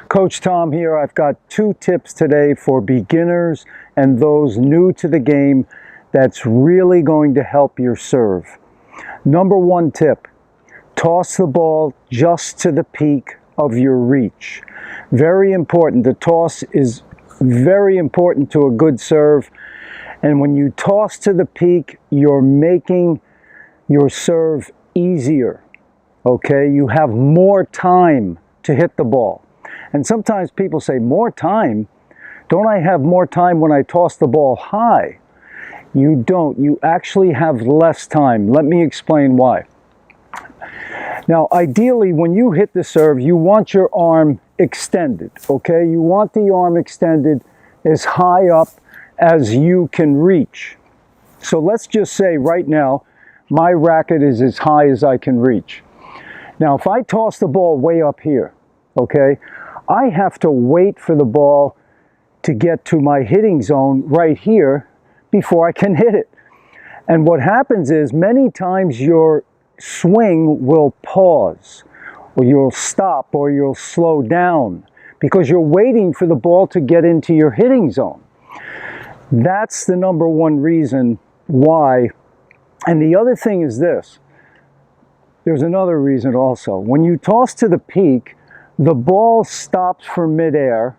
Coach Tom here. I've got 2 tips today for beginners and those new to the game that's really going to help your serve. Number 1 tip, toss the ball just to the peak of your reach. Very important. The toss is very important to a good serve. And when you toss to the peak, you're making your serve easier. Okay? You have more time to hit the ball. And sometimes people say, more time? Don't I have more time when I toss the ball high? You don't. You actually have less time. Let me explain why. Now, ideally, when you hit the serve, you want your arm extended, okay? You want the arm extended as high up as you can reach. So let's just say right now, my racket is as high as I can reach. Now, if I toss the ball way up here, okay, I have to wait for the ball to get to my hitting zone right here before I can hit it. And what happens is many times your swing will pause, or you'll stop, or you'll slow down because you're waiting for the ball to get into your hitting zone. That's the number 1 reason why. And the other thing is this. There's another reason also. When you toss to the peak, the ball stops for midair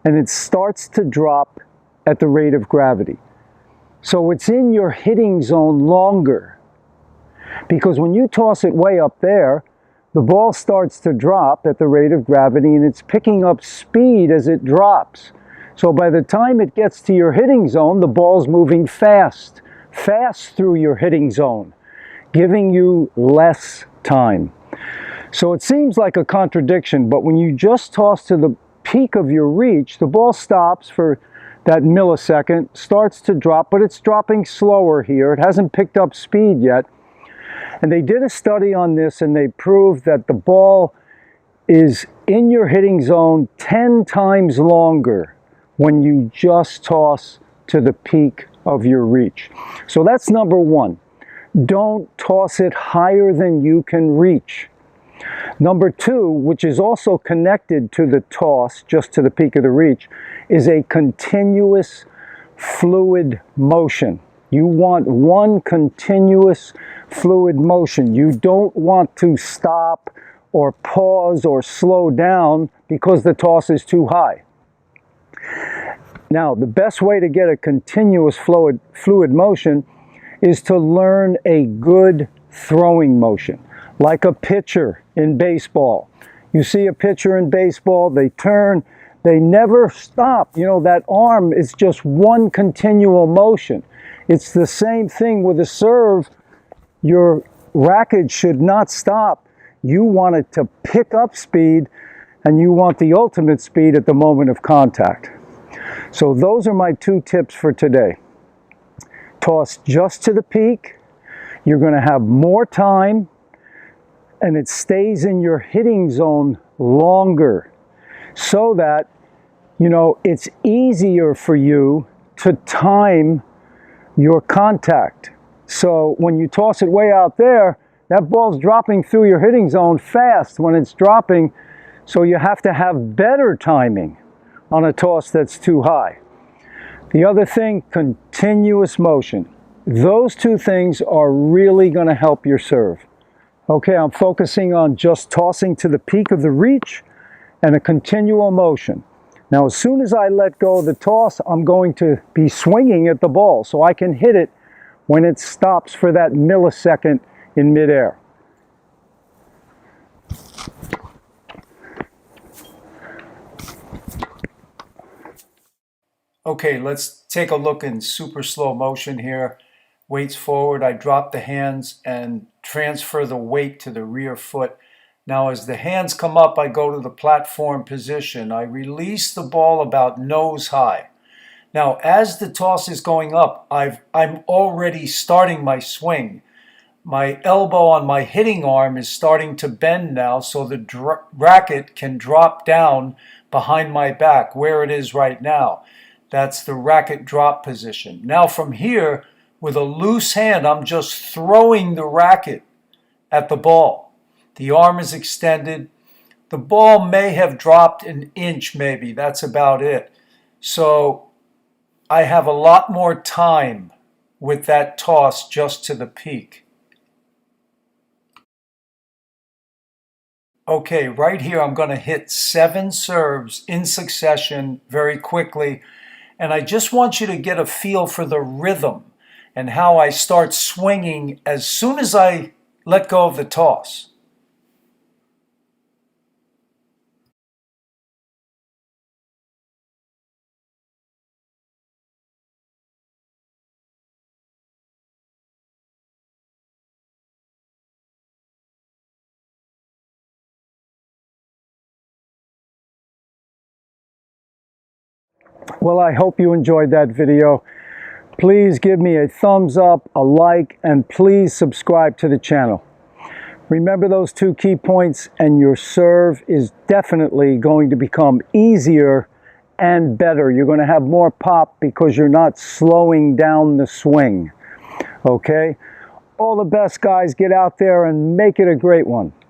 and it starts to drop at the rate of gravity. So it's in your hitting zone longer. Because when you toss it way up there, the ball starts to drop at the rate of gravity and it's picking up speed as it drops. So by the time it gets to your hitting zone, the ball's moving fast through your hitting zone, giving you less time. So it seems like a contradiction, but when you just toss to the peak of your reach, the ball stops for that millisecond, starts to drop, but it's dropping slower here. It hasn't picked up speed yet. And they did a study on this and they proved that the ball is in your hitting zone 10 times longer when you just toss to the peak of your reach. So that's number 1. Don't toss it higher than you can reach. Number 2, which is also connected to the toss just to the peak of the reach, is a continuous fluid motion. You want one continuous fluid motion. You don't want to stop or pause or slow down because the toss is too high. Now, the best way to get a continuous fluid motion is to learn a good throwing motion, like a pitcher in baseball. You see a pitcher in baseball, they turn, they never stop. You know, that arm is just one continual motion. It's the same thing with a serve. Your racket should not stop. You want it to pick up speed, and you want the ultimate speed at the moment of contact. So those are my 2 tips for today. Toss just to the peak. You're going to have more time, and it stays in your hitting zone longer so that, you know, it's easier for you to time your contact. So when you toss it way out there, that ball's dropping through your hitting zone fast when it's dropping, so you have to have better timing on a toss that's too high. The other thing, continuous motion. Those 2 things are really going to help your serve. Okay, I'm focusing on just tossing to the peak of the reach and a continual motion. Now, as soon as I let go of the toss, I'm going to be swinging at the ball so I can hit it when it stops for that millisecond in midair. Okay, let's take a look in super slow motion here. Weights forward, I drop the hands and transfer the weight to the rear foot. Now as the hands come up, I go to the platform position. I release the ball about nose high. Now as the toss is going up, I'm already starting my swing. My elbow on my hitting arm is starting to bend now, so the racket can drop down behind my back where it is right now. That's the racket drop position. Now from here, with a loose hand, I'm just throwing the racket at the ball. The arm is extended. The ball may have dropped an inch maybe, that's about it. So I have a lot more time with that toss just to the peak. Okay, right here I'm going to hit 7 serves in succession very quickly. And I just want you to get a feel for the rhythm and how I start swinging as soon as I let go of the toss. Well, I hope you enjoyed that video. Please give me a thumbs up, a like, and please subscribe to the channel. Remember those 2 key points, and your serve is definitely going to become easier and better. You're going to have more pop because you're not slowing down the swing. Okay? All the best, guys. Get out there and make it a great one.